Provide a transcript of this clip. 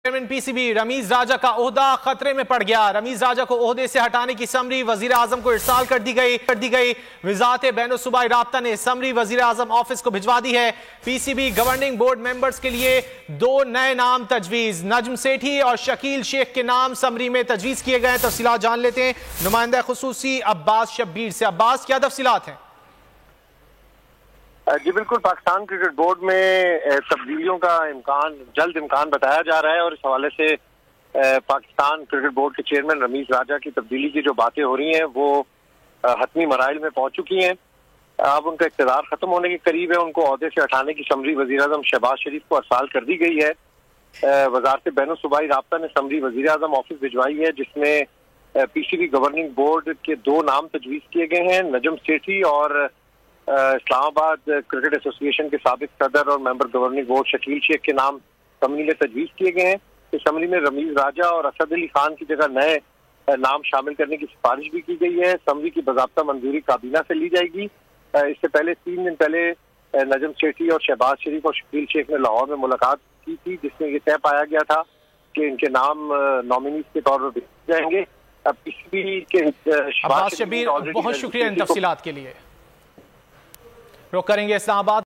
Chairman PCB Ramiz राजा का ओहदा खतरे में पड़ गया। रमीज राजा को ओहदे से हटाने की समरी वजीर आजम को इरसाल कर दी गई। वजारत बैनुल-सूबाई राब्ता ने समरी वजीर आजम ऑफिस को भिजवा दी है। पीसीबी गवर्निंग बोर्ड मेंबर्स के लिए 2 नए नाम तजवीज, नजम सेठी और शकील शेख के नाम समरी में तजवीज किए गए। तफसीलात जान लेते हैं नुमाइंदा खुसूसी अब्बास शब्बीर से। अब्बास, क्या तफसीलात हैं? जी बिल्कुल, पाकिस्तान क्रिकेट बोर्ड में तब्दीलियों का जल्द इम्कान बताया जा रहा है और इस हवाले से पाकिस्तान क्रिकेट बोर्ड के चेयरमैन रमीज राजा की तब्दीली की जो बातें हो रही हैं वो हतमी मराइल में पहुंच चुकी हैं। अब उनका इक़्तिदार खत्म होने के करीब है। उनको ओहदे से हटाने की समरी वज़ीर आज़म शहबाज शरीफ को अरसाल कर दी गई है। वजारत बैनुल-सूबाई राब्ता ने समरी वज़ीर आज़म ऑफिस भिजवाई है, जिसमें पीसीबी गवर्निंग बोर्ड के 2 नाम तजवीज़ किए गए हैं, नजम सेठी और इस्लामाबाद क्रिकेट एसोसिएशन के साबिक सदर और member governing board Shakeel Sheikh के नाम समरी में तजवीज़ किए गए हैं। इस समरी में रमीज राजा और असद अली खान की जगह नए नाम शामिल करने की सिफारिश भी की गई है। समरी की बाज़ाब्ता मंजूरी काबीना से ली जाएगी। इससे पहले 3 दिन पहले नजम सेठी और शहबाज शरीफ और शकील शेख ने लाहौर में मुलाकात की थी, जिसमें ये तय पाया गया था कि इनके नाम नॉमिनीज के तौर पर भेजे जाएंगे। अब पीसीबी के अब्बास शब्बीर, बहुत शुक्रिया इन तफसीलात के लिए। रुख करेंगे इस्लामाबाद।